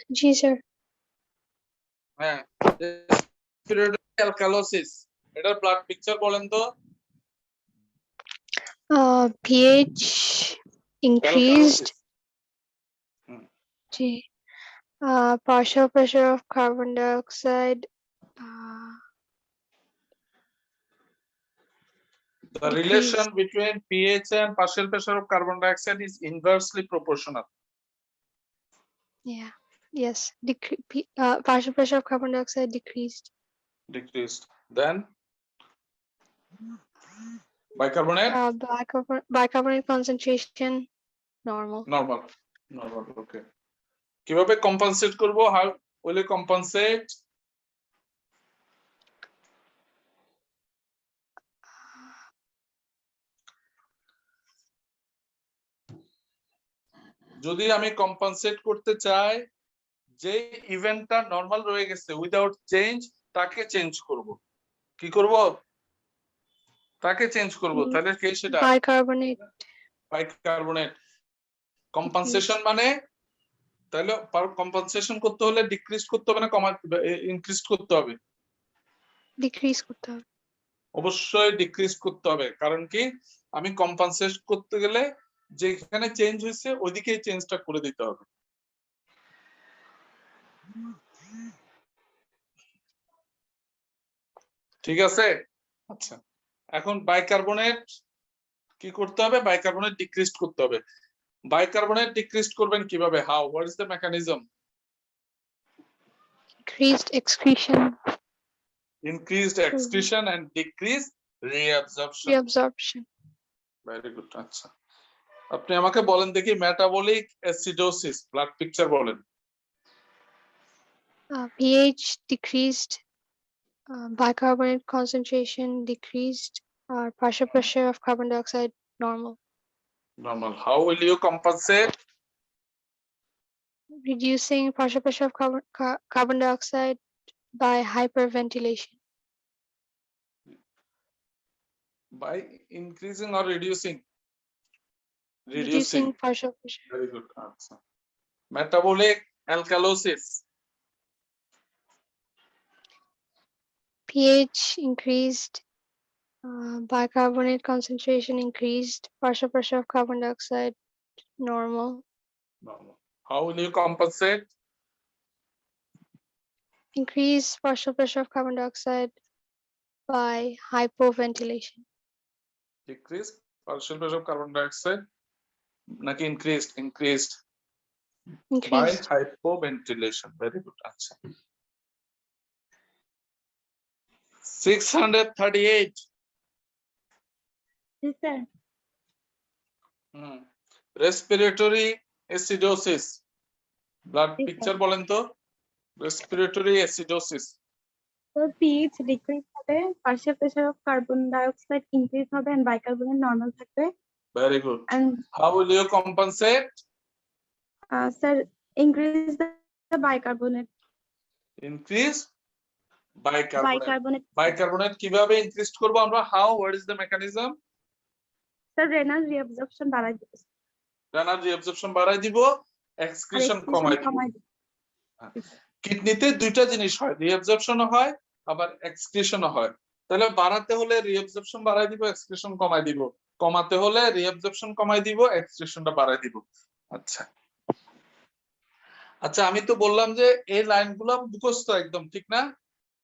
জি sir. হ্যাঁ, respiratory alkalosis, এটার blood picture বলেন তো। pH increased. G. Partial pressure of carbon dioxide. The relation between pH and partial pressure of carbon dioxide is inversely proportional. Yeah. Yes. Partial pressure of carbon dioxide decreased. Then bicarbonate. Bicarbonate concentration normal. Normal. Okay. কিভাবে compensate করব? How will you compensate? যদি আমি compensate করতে চাই, যে ইভেন্টটা normal রয়ে গেছে উইদাউট চেঞ্জ, তাকে চেঞ্জ করব। কি করব? তাকে চেঞ্জ করব। তাহলে কি সেটা? বাইকার্বনেট। কম্পেনসেশন মানে, তাহলে কম্পেনসেশন করতে হলে ডিক্রিজ করতে হবে না ইনক্রিজ করতে হবে? ডিক্রিজ করতে হবে। অবশ্যই ডিক্রিজ করতে হবে। কারণ কি, আমি কম্পেনসেট করতে গেলে যেখানে চেঞ্জ হয়েছে ওইদিকেই চেঞ্জটা করে দিতে হবে। ঠিক আছে? আচ্ছা, এখন বাইকার্বনেট কি করতে হবে? বাইকার্বনেট ডিক্রিজ করতে হবে। বাইকার্বনেট ডিক্রিজ করবেন কিভাবে? How? What is the mechanism? Increased excretion. Increased excretion and decreased reabsorption. Very good. আচ্ছা, আপনি আমাকে বলেন দেখি মেটাবলিক অ্যাসিডোসিস ব্লাড পিকচার বলেন। pH decreased, bicarbonate concentration decreased, partial pressure of carbon dioxide normal. How will you compensate? Reducing partial pressure of carbon dioxide by hyperventilation. By increasing or reducing? Reducing partial pressure. Very good answer. Metabolic alkalosis. pH increased, bicarbonate concentration increased, partial pressure of carbon dioxide normal. How will you compensate? Increase partial pressure of carbon dioxide by hypoventilation. Decrease partial pressure of carbon dioxide naki increased by hypoventilation. Very good answer. 638. Yes, sir. Respiratory acidosis. Blood picture বলেন তো। Respiratory acidosis. So pH decrease হবে, partial pressure of carbon dioxide increase হবে, and bicarbonate normal থাকবে. Very good. And how will you compensate? Sir, increase the bicarbonate. Increase bicarbonate কিভাবে increase করব আমরা? how? What is the mechanism? Sir, renal reabsorption বাড়াই দিব। renal reabsorption বাড়াই দিব, excretion কমাই দিব। কিডনিতে দুইটা জিনিস হয়, রিঅ্যাবজর্পশনও হয় আবার এক্সক্রিশনও হয়। তাহলে বাড়াতে হলে রিঅ্যাবজর্পশন বাড়াই দিব, এক্সক্রিশন কমাই দিব। কমাতে হলে রিঅ্যাবজর্পশন কমাই দিব, এক্সক্রিশনটা বাড়াই দিব। আচ্ছা আচ্ছা, আমি তো বললাম যে এই লাইনগুলো মুখস্থ একদম, ঠিক না?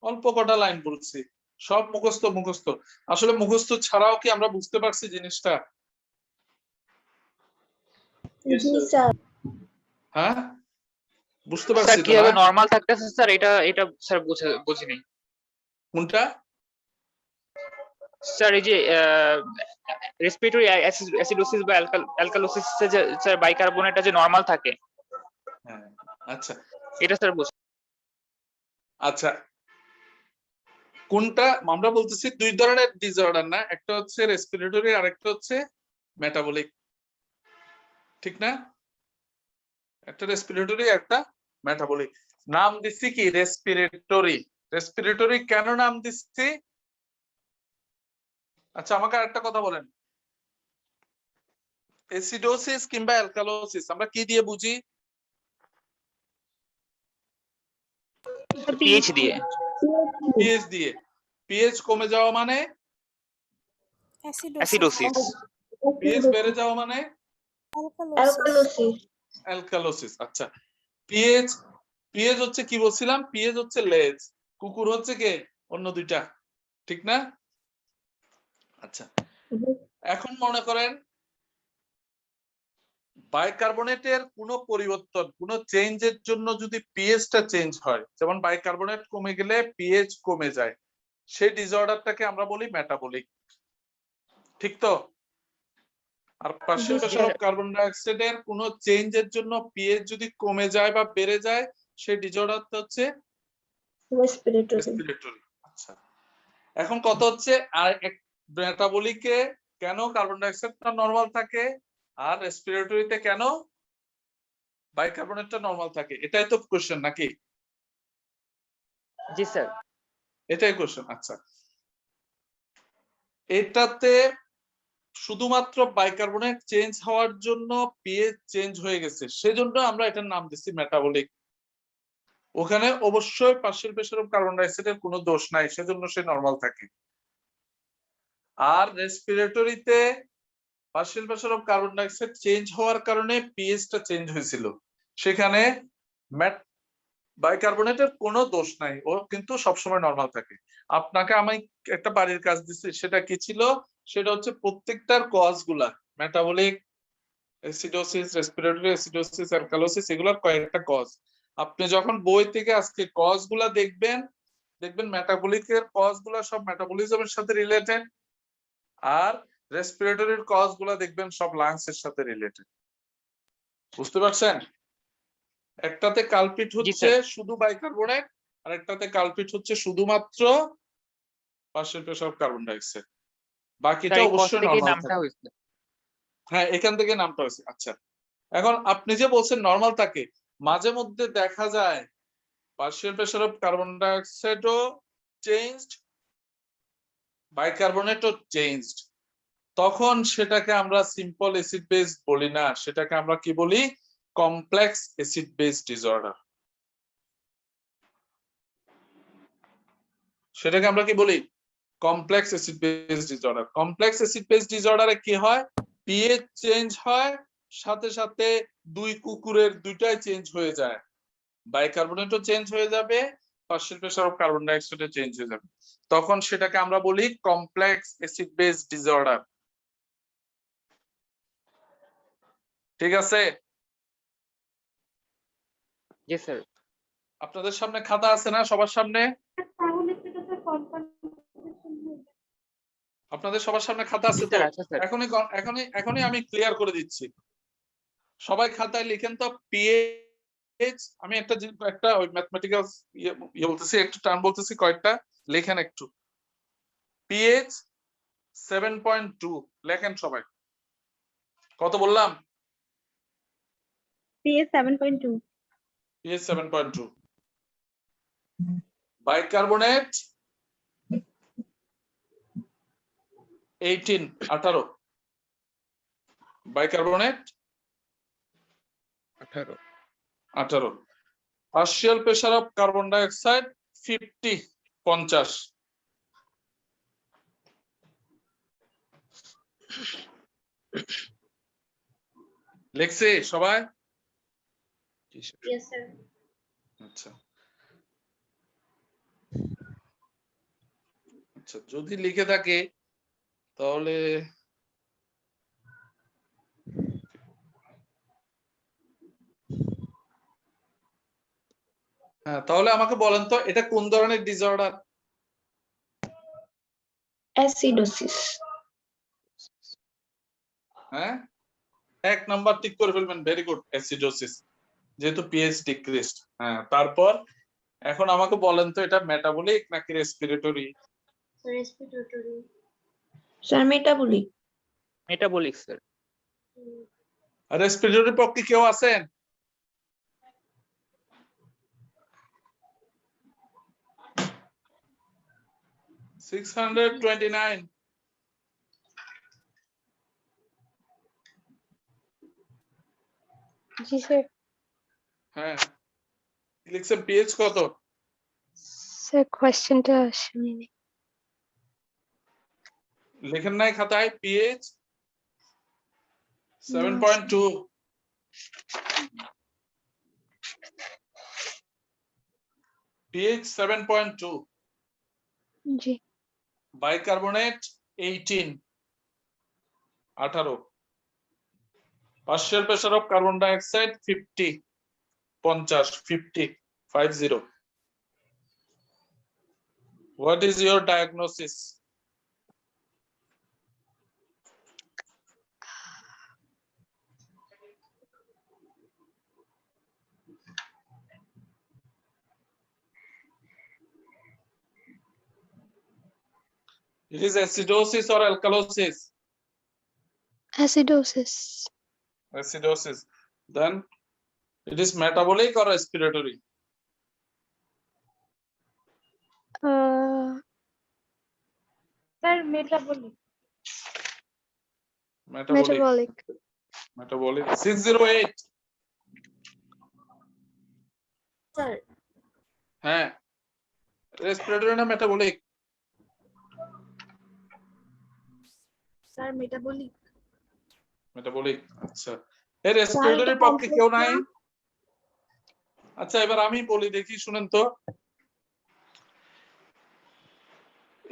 অল্প কটা লাইন বলছি, সব মুখস্থ। আসলে মুখস্থ ছাড়াও কি আমরা বুঝতে পারছি জিনিসটা? হ্যাঁ, বুঝতে পারছি। স্যার কিভাবে নরমাল থাকতেছে স্যার, এটা স্যার বুঝিনি। কোনটা স্যার? এই যে রেসপিরেটরি অ্যাসিডোসিস বা অ্যালকালোসিস যে স্যার বাইকার্বনেটটা যে নরমাল থাকে। হ্যাঁ, আচ্ছা এটা স্যার বুঝ। আচ্ছা, কোনটা আমরা বলতেছি? দুই ধরনের ডিসঅর্ডার না, একটা হচ্ছে রেসপিরেটরি আর একটা হচ্ছে মেটাবলিক, ঠিক না? একটা রেসপিরেটরি, একটা মেটাবলিক। নাম দিচ্ছি কি? রেসপিরেটরি কেন নাম দিচ্ছি? আচ্ছা, আমাকে আরেকটা কথা বলেন, অ্যাসিডোসিস কিংবা অ্যালকালোসিস আমরা কি দিয়ে বুঝি? পিএইচ দিয়ে পিএইচ দিয়ে। পিএইচ কমে যাওয়া মানে অ্যাসিডোসিস পিএইচ বেড়ে যাওয়া মানে অ্যালকালোসিস অ্যালকালোসিস। আচ্ছা, পিএইচ পিএইচ হচ্ছে কি বলছিলাম? পিএইচ হচ্ছে লেজ, কুকুর হচ্ছে কে? অন্য দুইটা, ঠিক না? আচ্ছা, এখন মনে করেন বাইকার্বনেটের কোনো পরিবর্তন, কোনো চেঞ্জের জন্য যদি পিএইচটা চেঞ্জ হয়, যেমন বাইকার্বনেট কমে গেলে পিএইচ কমে যায়, সেই ডিসঅর্ডারটাকে আমরা বলি মেটাবলিক, ঠিক তো? আর পার্শিয়াল প্রেসার অফ কার্বন ডাই অক্সাইডের কোনো চেঞ্জের জন্য পিএইচ যদি কমে যায় বা বেড়ে যায়, সেই ডিসঅর্ডারটা হচ্ছে রেসপিরেটরি রেসপিরেটরি। আচ্ছা, এখন কথা হচ্ছে আর মেটাবলিকে কেন কার্বন ডাই অক্সাইডটা নরমাল থাকে আর রেসপিরেটরিতে কেন বাইকার্বনেটটা নরমাল থাকে? এটাই তো কোশ্চেন নাকি? জি স্যার এটাই কোশ্চেন। আচ্ছা, এটাতে শুধুমাত্র বাইকার্বনেট চেঞ্জ হওয়ার জন্য পিএইচ চেঞ্জ হয়ে গেছে, সেজন্য আমরা এটার নাম দিচ্ছি মেটাবলিক। ওখানে অবশ্যই পার্শিয়াল প্রেসার অফ কার্বন ডাই অক্সাইডের কোনো দোষ নাই, সেজন্য সে নরমাল থাকে। আর রেসপিরেটরিতে partial pressure of carbon dioxide change হওয়ার কারণে পিএইচটা চেঞ্জ হয়েছিল, সেখানে বাইকার্বনেটের কোনো দোষ নাই, ও কিন্তু সবসময় নরমাল থাকে। আপনাকে আমি একটা বাড়ির কাজ দিচ্ছি, সেটা কি ছিল? সেটা হচ্ছে প্রত্যেকটার কজ গুলা, metabolic, acidosis, respiratory acidosis, alkalosis, এগুলোর কয়েকটা কজ। আপনি যখন বই থেকে আজকে কজ গুলা দেখবেন, দেখবেন মেটাবলিকের কজ গুলা সব মেটাবলিজমের সাথে রিলেটেড, আর রেসপিরেটরির কজ গুলা দেখবেন সব লাংস এর সাথে রিলেটেড। বুঝতে পারছেন? একটাতে কালপিট হচ্ছে শুধু বাইকার্বনেট, আর একটাতে কালপিট হচ্ছে শুধুমাত্র partial pressure of carbon dioxide. বাকিটা অবশ্যই নরমাল নামটা থাকে। হয়েছে হ্যাঁ, এখান থেকে নামটা হয়েছে। আচ্ছা, এখন আপনি যে বলছেন নরমাল থাকে, মাঝে মধ্যে দেখা যায় পার্শিয়াল প্রেসার অফ কার্বন ডাই অক্সাইডও চেঞ্জড, বাইকার্বনেটও চেঞ্জড, তখন সেটাকে আমরা সিম্পল অ্যাসিড বেস বলি না, সেটাকে আমরা কি বলি? Complex acid base disorder. সেটাকে আমরা কি বলি? Complex acid base disorder. Complex acid base ডিসঅর্ডারে কি হয়? পিএইচ চেঞ্জ হয়, সাথে সাথে দুই কুকুরের দুইটাই চেঞ্জ হয়ে যায়, বাইকার্বনেটও চেঞ্জ হয়ে যাবে, পার্শিয়াল প্রেসার অফ কার্বন ডাই অক্সাইডও চেঞ্জ হয়ে যাবে, তখন সেটাকে আমরা বলি কমপ্লেক্স অ্যাসিড বেস ডিসঅর্ডার। ঠিক আছে? জি স্যার আপনাদের সামনে খাতা আছে না? সবার সামনে? তাহলে সেটা স্যার কনফার্মেশন হয়ে আপনাদের সবার সামনে খাতা আছে তো? আচ্ছা স্যার এখনই আমি ক্লিয়ার করে দিচ্ছি। সবাই খাতায় লিখেন তো পিএইচ। আমি একটা ওই ম্যাথমেটিক্যাল ইয়ে বলতেছি, একটু টার্ম বলতেছি, কয়েকটা লেখেন একটু। পিএইচ 7.2 লেখেন সবাই। কত বললাম? PS 7.2 pH 7.2। Bicarbonate 18 bicarbonate 18। Partial pressure of carbon dioxide 50। লিখছে সবাই? ইয়েস স্যার আচ্ছা আচ্ছা, যদি লিখে থাকে তাহলে হ্যাঁ, তাহলে আমাকে বলেন তো এটা কোন ধরনের ডিসঅর্ডার? অ্যাসিডোসিস হ্যাঁ, 1 নাম্বার টিক করে ফেলবেন, ভেরি গুড, অ্যাসিডোসিস, যেহেতু পিএইচ ডিক্রিজড। হ্যাঁ, তারপর এখন আমাকে বলেন তো এটা মেটাবলিক নাকি respiratory? Respiratory sir metabolic metabolic sir respiratory পক্ষে কেউ আছেন? $629। জি স্যার। হ্যাঁ, লিখছেন পিএইচ কত? স্যার কোয়েশ্চেনটা শুনিনি। লিখেন নাই খাতায় pH 7.2 pH 7.2 G. Bicarbonate 18 partial pressure of carbon dioxide 50 50 What is your diagnosis? It is acidosis or alkalosis? Acidosis. Acidosis. Then it is metabolic or respiratory? Sir metabolic. Metabolic. Metabolic. 608. Sir হ্যাঁ respiratory না metabolic? Sir metabolic metabolic. আচ্ছা এই রেসপিরেটরির পক্ষে কেউ নাই? আচ্ছা এবার আমি বলি দেখি শুনেন তো,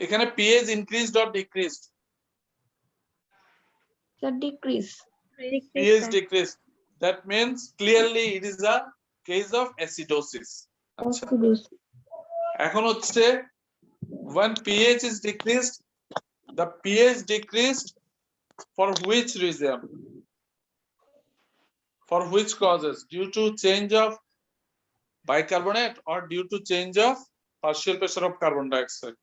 এখানে pH increased or decreased? Sir decrease pH decreased. That means clearly it is a case of acidosis. আচ্ছা এখন হচ্ছে when pH is decreased, the pH decreased for which reason? For which causes? Due to change of bicarbonate or due to change of partial pressure of carbon dioxide?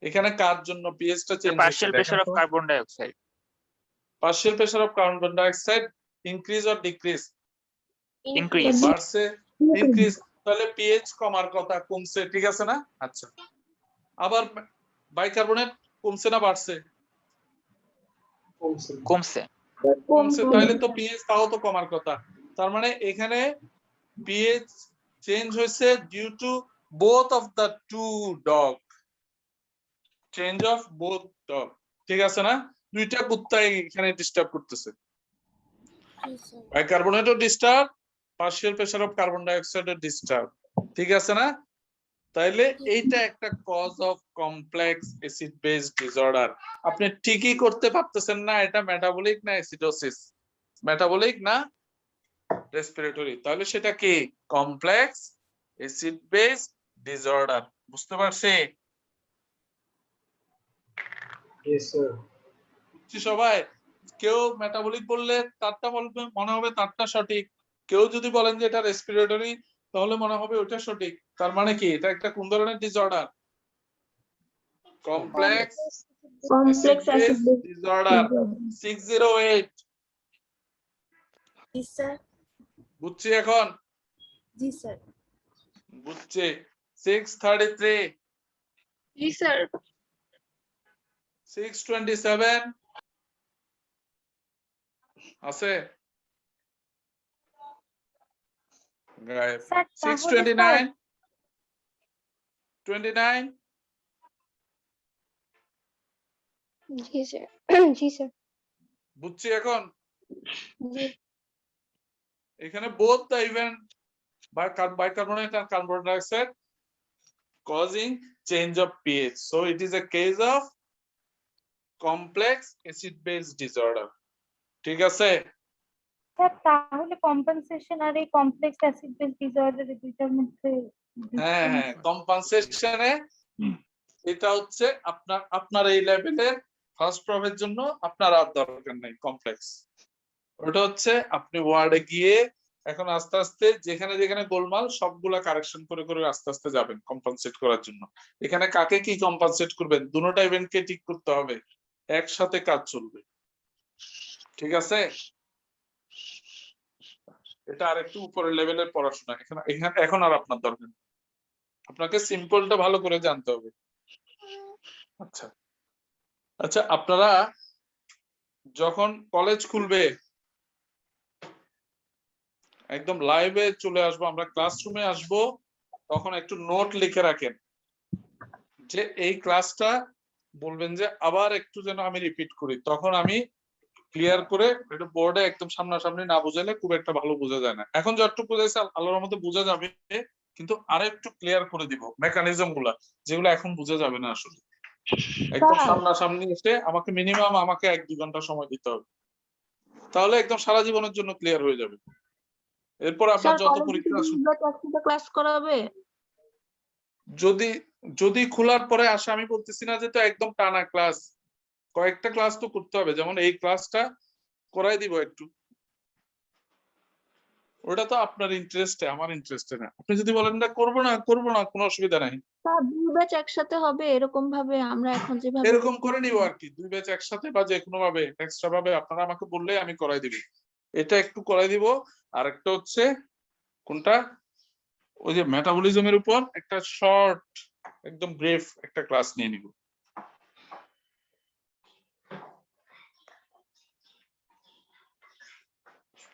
এখানে কার জন্য pH টা change হচ্ছে? Partial pressure of carbon dioxide. Partial pressure of carbon dioxide increase or decrease? Increase. বাড়ছে, increase, তাহলে pH কমার কথা, কমছে, ঠিক আছে না? আচ্ছা আবার বাইকার্বনেট কমছে না বাড়ছে? কমছে। কমছে, তাহলে তো পিএইচ তাও তো কমার কথা। তার মানে এখানে পিএইচ চেঞ্জ হয়েছে due to both of the two dog, change of both dog, ঠিক আছে না? দুইটা কুত্তাই এখানে ডিস্টার্ব করতেছে, বাইকার্বনেটও disturb, partial pressure of carbon ডাইঅক্সাইডও ডিস্টার্ব, ঠিক আছে না? তাইলে এইটা একটা cause of complex acid base disorder. আপনি ঠিকই করতে পারতেছেন না এটা মেটাবলিক না অ্যাসিডোসিস, মেটাবলিক না রেসপিরেটরি, তাহলে সেটা কি? Complex acid base disorder. বুঝতে পারছি? Yes, sir. সবাই কেউ মেটাবলিক বললে তারটা বলবে মনে হবে তারটা সঠিক, কেউ যদি বলেন যে এটা রেসপিরেটরি তাহলে মনে হবে ওটা সঠিক। তার মানে কি এটা একটা কোন ধরনের disorder? Complex acid base disorder 608। জি স্যার বুঝছি এখন? জি স্যার বুঝছি। 633, জি স্যার। 627 আছে? গায়েব। স্যার 629, 29, জি স্যার। জি স্যার। বুঝছি এখন? জি। এখানে both the event bicarbonate and carbon dioxide causing change of pH, so it is a case of complex acid base disorder, ঠিক আছে? স্যার তাহলে কম্পেনসেশন আর এই কমপ্লেক্স অ্যাসিড বেস ডিসঅর্ডার এই দুইটার মধ্যে হ্যাঁ হ্যাঁ কম্পেনসেশনে এটা হচ্ছে আপনার এই লেভেলের ফার্স্ট প্রবের জন্য আপনার আর দরকার নাই কমপ্লেক্স। ওটা হচ্ছে আপনি ওয়ার্ডে গিয়ে এখন আস্তে আস্তে যেখানে যেখানে গোলমাল সবগুলা কারেকশন করে করে আস্তে আস্তে যাবেন কম্পেনসেট করার জন্য। এখানে কাকে কি কম্পেনসেট করবেন দুটোটা ইভেন্টকে ঠিক করতে হবে, একসাথে কাজ চলবে, ঠিক আছে? এটা আরেকটু উপরের লেভেলের পড়াশোনা, এখন আর আপনার দরকার নেই, আপনাকে সিম্পলটা ভালো করে জানতে হবে। আচ্ছা আচ্ছা আপনারা যখন কলেজ খুলবে একদম লাইভে চলে আসবো, আমরা ক্লাসরুমে আসবো, তখন একটু নোট লিখে রাখেন যে এই ক্লাসটা বলবেন যে আবার একটু যেন আমি রিপিট করি, তখন আমি ক্লিয়ার করে এটা বোর্ডে একদম সামনাসামনি না বুঝাইলে খুব একটা ভালো বোঝা যায় না। এখন যতটুকু বুঝাইছে আল্লাহর মধ্যে বোঝা যাবে, কিন্তু আরো একটু ক্লিয়ার করে দিব মেকানিজম গুলা, যেগুলো এখন বোঝা যাবে না আসলে। একদম সামনাসামনি এসে আমাকে মিনিমাম 1-2 ঘন্টা সময় দিতে হবে, তাহলে একদম সারা জীবনের জন্য ক্লিয়ার হয়ে যাবে। এরপর আপনার যত পরীক্ষা আসুক, ক্লাস করাবে? যদি যদি খোলার পরে আসে, আমি বলতেছি না যে তো একদম টানা ক্লাস, কয়েকটা ক্লাস তো করতে হবে, যেমন এই ক্লাসটা করাই দিব একটু, ওটা তো আপনার ইন্টারেস্টে, আমার ইন্টারেস্টে না। আপনি যদি বলেন না করবো না কোনো অসুবিধা নাই, স্যার 2 ব্যাচ একসাথে হবে এরকম ভাবে আমরা এখন যেভাবে এরকম করে নিব আর কি, 2 ব্যাচ একসাথে বা যে কোনো ভাবে এক্সট্রা ভাবে আপনারা আমাকে বললে আমি করাই দিব, এটা একটু করাই দিব। আর একটা হচ্ছে কোনটা, ওই যে মেটাবলিজমের উপর একটা শর্ট একদম ব্রিফ একটা ক্লাস নিয়ে নিব।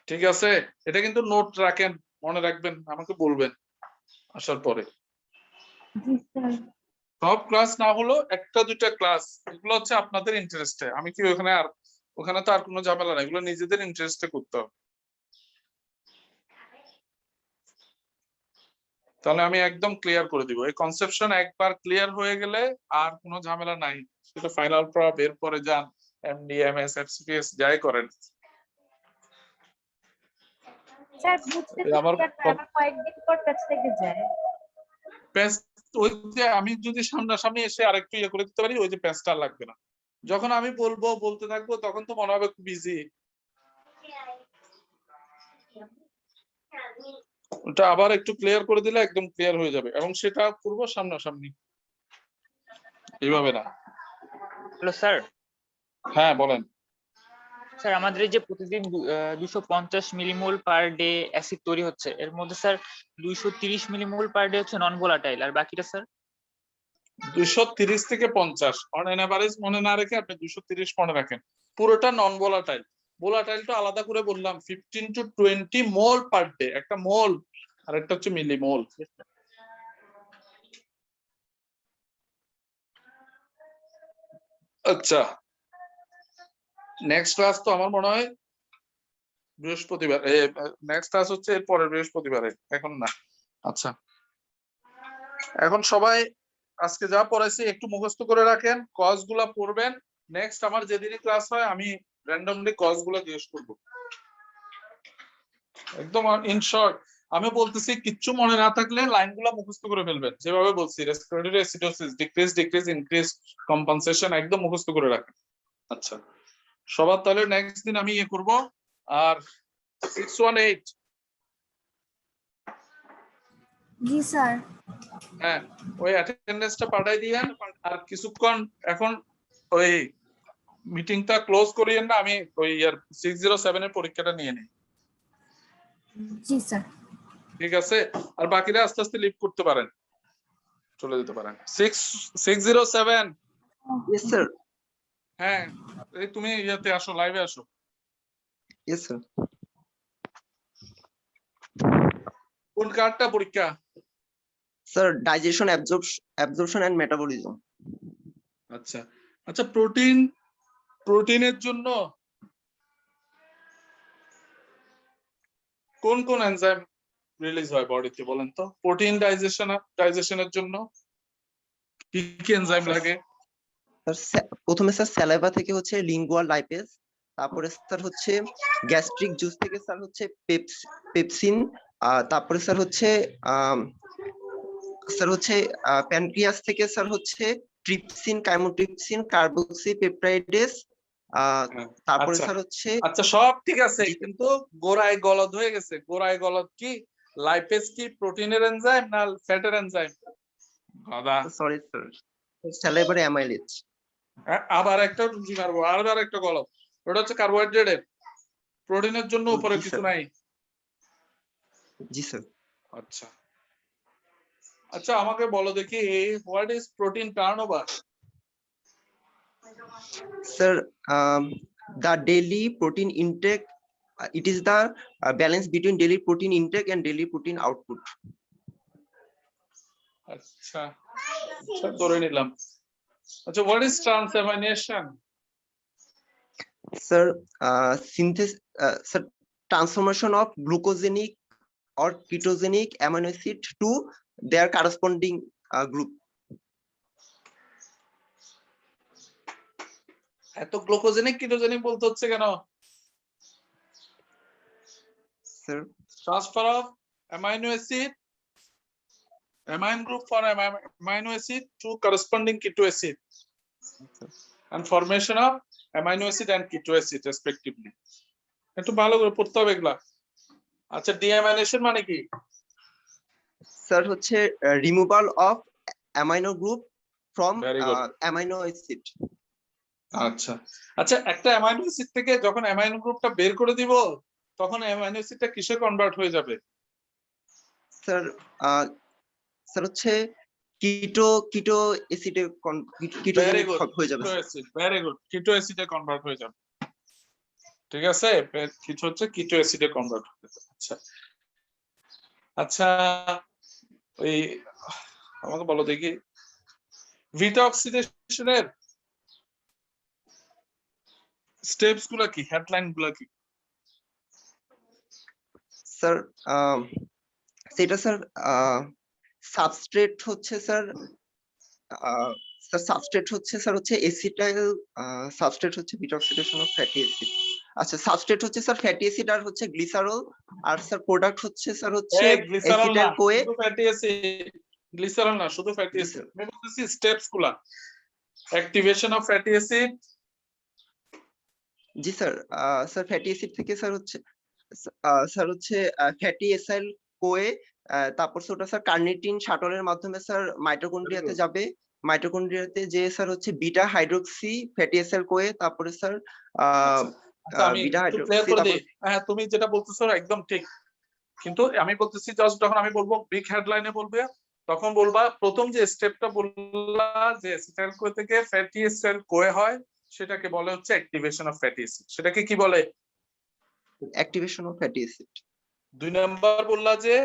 ঠিক আছে, এটা কিন্তু নোট রাখেন, মনে রাখবেন, আমাকে বলবেন আসার পরে। জি স্যার। সব ক্লাস না হলো 1-2টা ক্লাস, এগুলো হচ্ছে আপনাদের ইন্টারেস্টে, আমি কি ওখানে তো আর কোনো ঝামেলা নাই, এগুলো নিজেদের ইন্টারেস্টে করতে হবে। তাহলে আমি একদম ক্লিয়ার করে দিব, এই কনসেপশন একবার ক্লিয়ার হয়ে গেলে আর কোনো ঝামেলা নাই, সেটা ফাইনাল প্রপ এরপরে যান এমডি এমএস এফসিপিএস যাই করেন। স্যার বুঝতে আমার আবার কয়েকদিন পর প্যাচ থেকে যায়। প্যাচ, ওই যে আমি যদি সামনাসামনি এসে আরেকটু ইয়ে করে দিতে পারি, ওই যে প্যাচটা লাগবে না, যখন আমি বলতে থাকবো তখন তো মনে হবে খুব ইজি, ওটা আবার একটু ক্লিয়ার করে দিলে একদম ক্লিয়ার হয়ে যাবে, এবং সেটা করবো সামনাসামনি, এইভাবে না। Hello sir. হ্যাঁ বলেন। স্যার আমাদের এই যে প্রতিদিন 250 মিলিমোল পার ডে অ্যাসিড তৈরি হচ্ছে, এর মধ্যে স্যার 230 মিলিমোল পার ডে হচ্ছে নন ভোলাটাইল, আর বাকিটা স্যার 230 থেকে 50 অন এন এভারেজ মনে না রেখে আপনি 230 মনে রাখেন, পুরোটা নন ভোলাটাইল। ভোলাটাইলটা আলাদা করে বললাম 15 to 20 মোল পার ডে, একটা মোল আর একটা হচ্ছে মিলিমোল। আচ্ছা, নেক্সট ক্লাস তো আমার মনে হয় বৃহস্পতিবার, নেক্সট ক্লাস হচ্ছে এর পরের বৃহস্পতিবারে, এখন না। আচ্ছা, এখন সবাই আজকে যা পড়াইছি একটু মুখস্থ করে রাখেন, কজ গুলা পড়বেন। নেক্সট আমার যেদিনই ক্লাস হয় আমি র্যান্ডমলি কজ গুলা জিজ্ঞেস করবো, একদম ইন শর্ট। আমি বলতেছি কিচ্ছু মনে না থাকলে লাইনগুলো মুখস্থ করে ফেলবেন, যেভাবে বলছি respiratory acidosis, decrease increase, compensation একদম মুখস্থ করে রাখেন। আচ্ছা, সবার তাহলে নেক্সট দিন আমি ইয়ে করব। আর 618, জি স্যার। হ্যাঁ ওই অ্যাটেন্ডেন্সটা পাঠাই দিয়েন। আর কিছুক্ষণ এখন ওই মিটিংটা ক্লোজ করিয়েন না, আমি ওই ইয়ার 607 এর পরীক্ষাটা নিয়ে নিই। জি স্যার। ঠিক আছে, আর বাকিরা আস্তে আস্তে লিভ করতে পারেন, চলে যেতে পারেন। 607, Yes, sir. হ্যাঁ এই তুমি ইয়াতে আসো, লাইভে আসো। Yes, sir. কোন কার্ডটা পরীক্ষা? Sir, digestion, absorption and metabolism. আচ্ছা আচ্ছা, প্রোটিনের জন্য কোন কোন এনজাইম রিলিজ হয় বডিতে বলেন তো? প্রোটিন ডাইজেশনের জন্য কি কি এনজাইম লাগে? প্রথমে স্যার স্যালাইভা থেকে হচ্ছে লিঙ্গুয়াল লাইপেজ, তারপরে স্যার হচ্ছে গ্যাস্ট্রিক জুস থেকে স্যার হচ্ছে পেপসিন, তারপরে স্যার হচ্ছে প্যানক্রিয়াস থেকে স্যার হচ্ছে ট্রিপসিন, কাইমোট্রিপসিন, কার্বক্সি পেপটাইডেস, তারপরে স্যার হচ্ছে আচ্ছা সব ঠিক আছে, কিন্তু গোড়ায় গলদ হয়ে গেছে। গোড়ায় গলদ কি? লাইপেজ কি প্রোটিনের এনজাইম না ফ্যাটের এনজাইম? দাদা সরি স্যার, স্যালাইভারি অ্যামাইলেজ। আবার একটা রুচি মারবো, আবার একটা গলদ, ওটা হচ্ছে কার্বোহাইড্রেটের। প্রোটিনের জন্য উপরে কিছু নাই। জি স্যার। আচ্ছা আচ্ছা, আমাকে বলো দেখি what is protein turnover? Sir, the daily protein intake, it is the balance between daily protein intake and daily protein output. আচ্ছা আচ্ছা, ধরে নিলাম। আচ্ছা, what is transamination? Sir, sir, transformation of glucosenic or ketogenic amino acid to their corresponding group. এত glucogenic ketogenic বলতে হচ্ছে কেন? Sir, Transfer of amino acid, amine group for amino acid to corresponding keto acid, and formation of amino acid and keto acid respectively. একটু ভালো করে পড়তে হবে এগুলা। আচ্ছা, ডিঅ্যামাইনেশন মানে কি? sir, হচ্ছে removal of amino group from Very good. amino acid. আচ্ছা আচ্ছা, একটা অ্যামাইনো অ্যাসিড থেকে যখন অ্যামাইনো গ্রুপটা বের করে দিব তখন অ্যামাইনো অ্যাসিডটা কিসে কনভার্ট হয়ে যাবে? Sir, স্যার হচ্ছে কিটো অ্যাসিডে ভেরি গুড, হয়ে যাবে কিটো অ্যাসিড, ভেরি গুড, কিটো অ্যাসিডে কনভার্ট হয়ে যাবে। ঠিক আছে, কিছু হচ্ছে কিটো অ্যাসিডে কনভার্ট হয়ে যাবে। আচ্ছা আচ্ছা, ওই আমাকে বলো দেখি ভিটা অক্সিডেশনের স্টেপস গুলা কি, হেডলাইন গুলা কি? স্যার সেটা স্যার সাবস্ট্রেট হচ্ছে স্যার সাবস্ট্রেট হচ্ছে স্যার হচ্ছে এসিটাইল সাবস্ট্রেট হচ্ছে beta oxidation of fatty acid. আচ্ছা, সাবস্ট্রেট হচ্ছে স্যার ফ্যাটি অ্যাসিড আর হচ্ছে গ্লিসারল, আর স্যার প্রোডাক্ট হচ্ছে স্যার হচ্ছে গ্লিসারল না, এসিটাইল কোয়ে। শুধু ফ্যাটি অ্যাসিড, গ্লিসারল না, শুধু ফ্যাটি অ্যাসিড। আমি বলতেছি স্টেপস গুলা, activation of fatty acid. G sir, sir fatty acid থেকে স্যার হচ্ছে স্যার হচ্ছে ফ্যাটি অ্যাসাইল কোয়ে, তারপর ওটা স্যার কার্নিটিন শাটলের মাধ্যমে স্যার মাইটোকন্ড্রিয়াতে যাবে, মাইটোকন্ড্রিয়াতে যে স্যার হচ্ছে beta hydroxy fatty acyl Koi, তারপরে স্যার আচ্ছা, আমি বিটা একটু ক্লিয়ার হাইড্রোক্সি। করে দিই। হ্যাঁ, তুমি যেটা বলতেছো একদম ঠিক, কিন্তু আমি বলতেছি জাস্ট যখন আমি বলবো বিগ হেডলাইনে বলবে তখন বলবা প্রথম যে স্টেপটা বললা যে অ্যাসিটাইল কোয়ে থেকে ফ্যাটি অ্যাসিড কোয়ে হয়, সেটাকে বলে হচ্ছে অ্যাক্টিভেশন অফ ফ্যাটি অ্যাসিড। সেটাকে কি বলে? Activation of fatty acid. 2 number বললা যে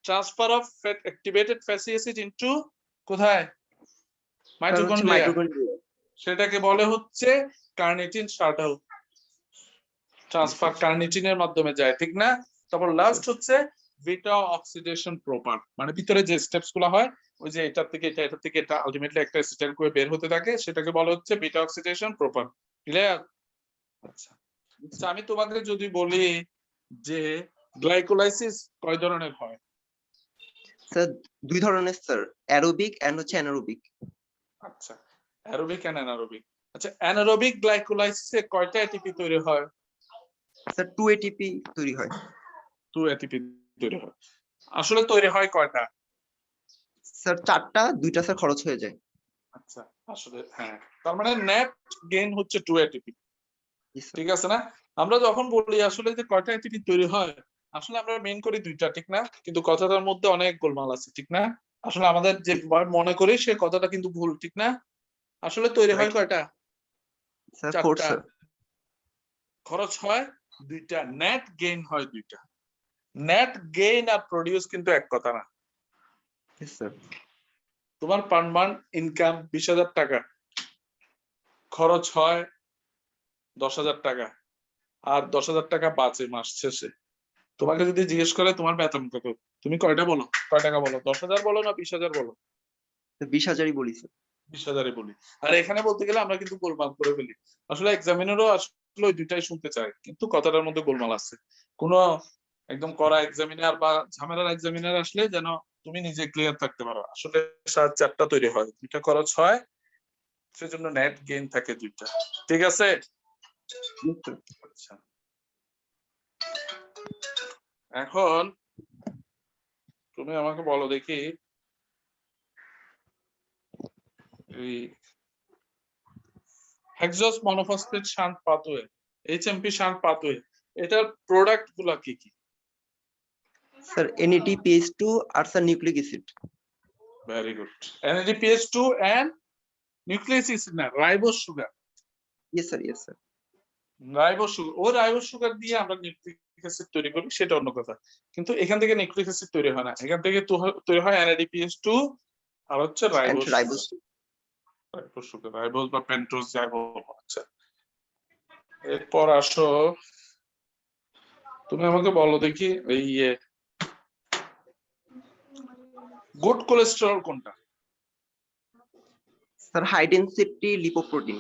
transfer of activated fatty acid into কোথায়? মাইটোকন্ড্রিয়া। সেটাকে বলে হচ্ছে কার্নিটিন শাটল ট্রান্সফার, কার্নিটিনের মাধ্যমে যায়, ঠিক না? তারপর লাস্ট হচ্ছে বিটা অক্সিডেশন প্রপার, মানে ভিতরে যে স্টেপস গুলো হয় ওই যে এটার থেকে এটা, এটার থেকে এটা, আলটিমেটলি একটা অ্যাসিটাইল কোয়ে বের হতে থাকে, সেটাকে বলা হচ্ছে বিটা অক্সিডেশন প্রপার। ক্লিয়ার? আচ্ছা আচ্ছা, আমি তোমাকে যদি বলি যে গ্লাইকোলাইসিস কয় ধরনের হয়? স্যার 2 ধরনের স্যার, অ্যারোবিক এন্ড হচ্ছে অ্যানারোবিক। আচ্ছা, অ্যারোবিক এন্ড অ্যানারোবিক। আচ্ছা, অ্যানারোবিক গ্লাইকোলাইসিসে কয়টা এটিপি তৈরি হয়? স্যার 2 এটিপি তৈরি হয়। 2 এটিপি তৈরি হয়। আসলে তৈরি হয় কয়টা? স্যার 4টা, 2টা স্যার খরচ হয়ে যায়। আচ্ছা, আসলে হ্যাঁ, তার মানে নেট গেইন হচ্ছে 2 এটিপি। ঠিক আছে না? আমরা যখন বলি আসলে যে কয়টা এটিপি তৈরি হয়, আসলে আমরা মেইন করি 2টা, ঠিক না? কিন্তু কথাটার মধ্যে অনেক গোলমাল আছে, ঠিক না? আসলে আমাদের যে মনে করি সে কথাটা কিন্তু ভুল, ঠিক না? আসলে তৈরি হয় কয়টা? স্যার 4 4টা। স্যার। খরচ হয় 2টা, নেট গেইন হয় 2টা। নেট গেইন আর প্রোডিউস কিন্তু এক কথা না। Yes sir. তোমার পার মান্থ ইনকাম 20,000 টাকা, খরচ হয় 10,000 টাকা, আর 10,000 টাকা বাঁচে মাস শেষে। তোমাকে যদি জিজ্ঞেস করে তোমার বেতন কত, তুমি কয়টা বলো? কয় টাকা বলো? 10,000 বলো না 20,000 বলো? 20,000ই বলি স্যার। 20,000 বলি। আর এখানে বলতে গেলে আমরা কিন্তু গোলমাল করে ফেলি। আসলে এক্সামিনারও আসলে ওই 2টাই শুনতে চায়, কিন্তু কথাটার মধ্যে গোলমাল আছে। কোনো একদম কড়া এক্সামিনার বা ঝামেলার এক্সামিনার আসলে যেন তুমি নিজে ক্লিয়ার থাকতে পারো। আসলে 4টা তৈরি হয়, 2টা খরচ হয়, সেজন্য নেট গেইন থাকে 2টা। ঠিক আছে? আচ্ছা, এখন তুমি আমাকে বলো দেখি এই hexose monophosphate shunt pathway, HMP shunt pathway, এটার প্রোডাক্ট গুলা কি কি? স্যার NADPH2 আর sir nucleic acid. Very good. NADPH2 and nucleic acid না, ribose sugar. Yes sir, yes sir. Ribose sugar, ও রাইবোজ সুগার দিয়ে আমরা নিউক্লিক অ্যাসিড তৈরি করি, সেটা অন্য কথা। কিন্তু এখান থেকে নিউক্লিক অ্যাসিড তৈরি হয় না, এখান থেকে তৈরি হয় NADPH2 আর হচ্ছে and ribose ribose. Ribose sugar, ribose বা পেন্টোজ যাই বলবো। আচ্ছা, এরপর আসো, তুমি আমাকে বলো দেখি এই গুড কোলেস্টেরল কোনটা? Sir high density lipoprotein.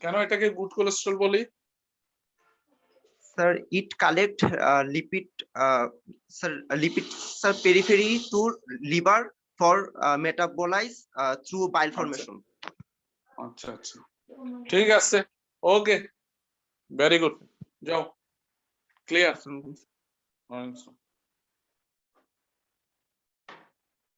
কেন এটাকে গুড কোলেস্টেরল বলি? Sir, it collect lipid, lipid, sir, periphery to liver for metabolize through bile formation. আচ্ছা আচ্ছা, ঠিক আছে, ওকে, ভেরি গুড, যাও, ক্লিয়ার।